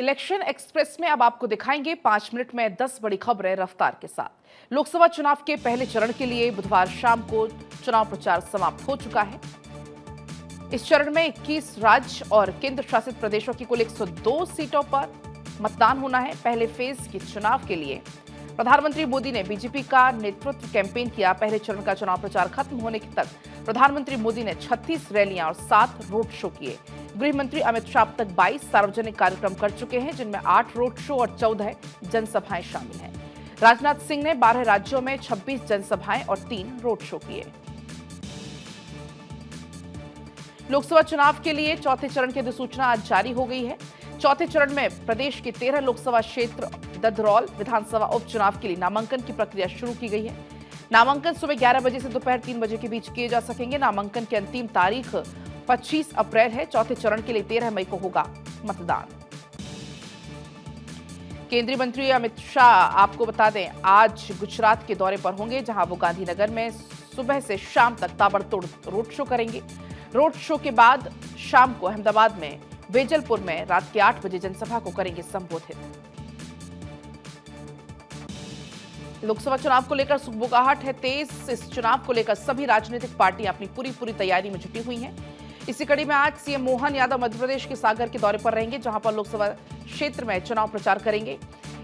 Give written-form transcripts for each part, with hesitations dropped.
Election express में अब आपको दिखाएंगे 5 मिनट में 10 बड़ी खबरें रफ्तार के साथ। लोकसभा चुनाव के पहले चरण के लिए बुधवार शाम को चुनाव प्रचार समाप्त हो चुका है। इस चरण में 21 राज्य और केंद्र शासित प्रदेशों की कुल 102 सीटों पर मतदान होना है। पहले फेज के चुनाव के लिए प्रधानमंत्री मोदी ने बीजेपी का नेतृत्व कैंपेन किया। पहले चरण का चुनाव प्रचार खत्म होने तक प्रधानमंत्री मोदी ने 36 रैलियां और 7 रोड शो किए। गृह मंत्री अमित शाह अब तक 22 सार्वजनिक कार्यक्रम कर चुके हैं, जिनमें 8 रोड शो और 14 जनसभाएं शामिल हैं। राजनाथ सिंह ने 12 राज्यों में 26 जनसभाएं और 3 रोड शो किए। लोकसभा चुनाव के लिए चौथे चरण की अधिसूचना आज जारी हो गई है। चौथे चरण में प्रदेश के 13 लोकसभा क्षेत्र ददरौल विधानसभा उपचुनाव के लिए नामांकन की प्रक्रिया शुरू की गई है। नामांकन सुबह 11 बजे से दोपहर 3 बजे के बीच किए जा सकेंगे। नामांकन की अंतिम तारीख 25 अप्रैल है। चौथे चरण के लिए 13 मई को होगा मतदान। केंद्रीय मंत्री अमित शाह आपको बता दें आज गुजरात के दौरे पर होंगे, जहां वो गांधीनगर में सुबह से शाम तक ताबड़तोड़ रोड शो करेंगे। रोड शो के बाद शाम को अहमदाबाद में वेजलपुर में रात के 8 बजे जनसभा को करेंगे संबोधित। लोकसभा चुनाव को लेकर सुगबुगाहट है तेज। इस चुनाव को लेकर सभी राजनीतिक पार्टियां अपनी पूरी तैयारी में जुटी हुई हैं। इसी कड़ी में आज सीएम मोहन यादव मध्य प्रदेश के सागर के दौरे पर रहेंगे, जहां पर लोकसभा क्षेत्र में चुनाव प्रचार करेंगे।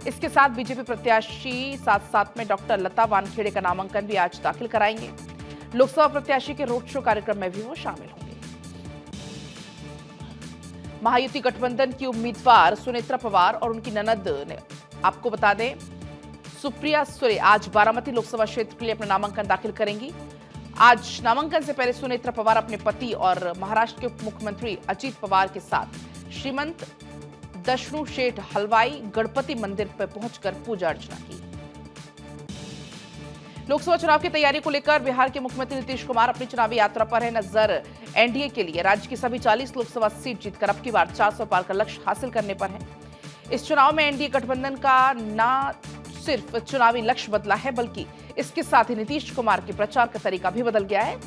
इसके साथ बीजेपी प्रत्याशी साथ में डॉक्टर लता वानखेड़े का नामांकन भी आज दाखिल कराएंगे। लोकसभा प्रत्याशी के रोड शो कार्यक्रम में भी वो शामिल होंगे। महायुति गठबंधन की उम्मीदवार सुनेत्रा पवार और उनकी ननद ने आपको बता दें सुप्रिया सुले आज बारामती लोकसभा क्षेत्र के लिए अपना नामांकन दाखिल करेंगी। आज नामांकन से पहले सुनेत्रा पवार अपने पति और महाराष्ट्र के उप मुख्यमंत्री अजित पवार के साथ श्रीमंत दशनु शेठ हलवाई गणपति मंदिर पर पहुंचकर पूजा अर्चना की। लोकसभा चुनाव की तैयारी को लेकर बिहार के मुख्यमंत्री नीतीश कुमार अपनी चुनावी यात्रा पर है। नजर एनडीए के लिए राज्य की सभी 40 लोकसभा सीट जीतकर अब की बार 400 पार का लक्ष्य हासिल करने पर है। इस चुनाव में एनडीए गठबंधन का न सिर्फ चुनावी लक्ष्य बदला है, बल्कि इसके साथ ही नीतीश कुमार के प्रचार का तरीका भी बदल गया है।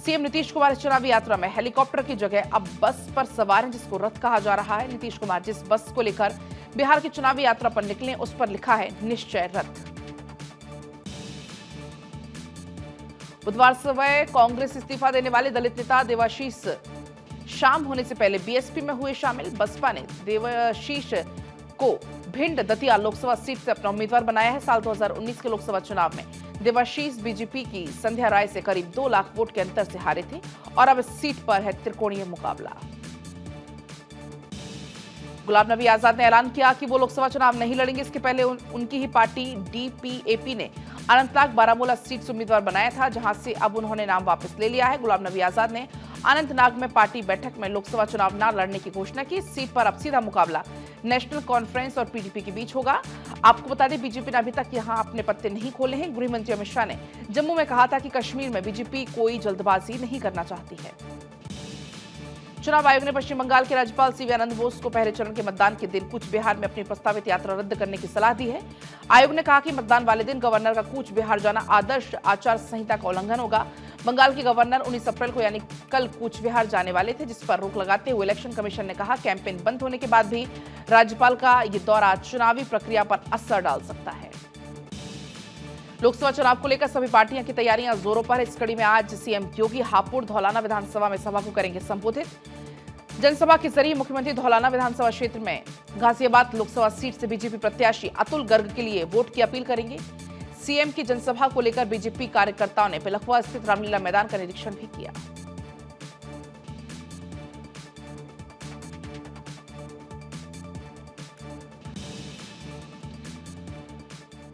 सीएम नीतीश कुमार इस चुनावी यात्रा में हेलीकॉप्टर की जगह अब बस पर सवार हैं, जिसको रथ कहा जा रहा है। नीतीश कुमार जिस बस को लेकर बिहार की चुनावी यात्रा पर निकले, उस पर लिखा है निश्चय रथ। बुधवार सुबह कांग्रेस इस्तीफा देने वाले दलित नेता देवाशीष शाम होने से पहले बीएसपी में हुए शामिल। बसपा ने देवाशीष को भिंड दतिया लोकसभा सीट से अपना उम्मीदवार बनाया है। साल 2019 के लोकसभा चुनाव में देवाशीष बीजेपी की संध्या राय से करीब 2 लाख वोट के अंतर से हारे थे और अब इस सीट पर है त्रिकोणीय मुकाबला। गुलाम नबी आजाद ने ऐलान किया कि वो लोकसभा चुनाव नहीं लड़ेंगे। इसके पहले उनकी ही पार्टी डीपीएपी ने अनंतनाग बारामूला सीट से उम्मीदवार बनाया था, जहां से अब उन्होंने नाम वापस ले लिया है। गुलाम नबी आजाद ने अनंतनाग में पार्टी बैठक में लोकसभा चुनाव न लड़ने की घोषणा की। इस सीट पर अब सीधा मुकाबला नेशनल कॉन्फ्रेंस और पीडीपी के बीच होगा। आपको बता दें बीजेपी ने अभी तक यहां अपने पत्ते नहीं खोले हैं। गृह मंत्री अमित शाह ने जम्मू में कहा था कि कश्मीर में बीजेपी कोई जल्दबाजी नहीं करना चाहती है। चुनाव आयोग ने पश्चिम बंगाल के राज्यपाल सीवी आनंद बोस को पहले चरण के मतदान के दिन कूच बिहार में अपनी प्रस्तावित यात्रा रद्द करने की सलाह दी है। आयोग ने कहा कि मतदान वाले दिन गवर्नर का कूच बिहार जाना आदर्श आचार संहिता का उल्लंघन होगा। बंगाल के गवर्नर 19 अप्रैल को यानी कल कूच बिहार जाने वाले थे, जिस पर रोक लगाते हुए इलेक्शन कमीशन ने कहा कैंपेन बंद होने के बाद भी राज्यपाल का ये दौरा चुनावी प्रक्रिया पर असर डाल सकता है। लोकसभा चुनाव को लेकर सभी पार्टियों की तैयारियां जोरों पर। इस कड़ी में आज सीएम योगी हापुड़ धौलाना विधानसभा में सभा को करेंगे संबोधित। जनसभा के जरिए मुख्यमंत्री धौलाना विधानसभा क्षेत्र में गाजियाबाद लोकसभा सीट से बीजेपी प्रत्याशी अतुल गर्ग के लिए वोट की अपील करेंगे। सीएम की जनसभा को लेकर बीजेपी कार्यकर्ताओं ने पिलखुआ स्थित रामलीला मैदान का निरीक्षण भी किया।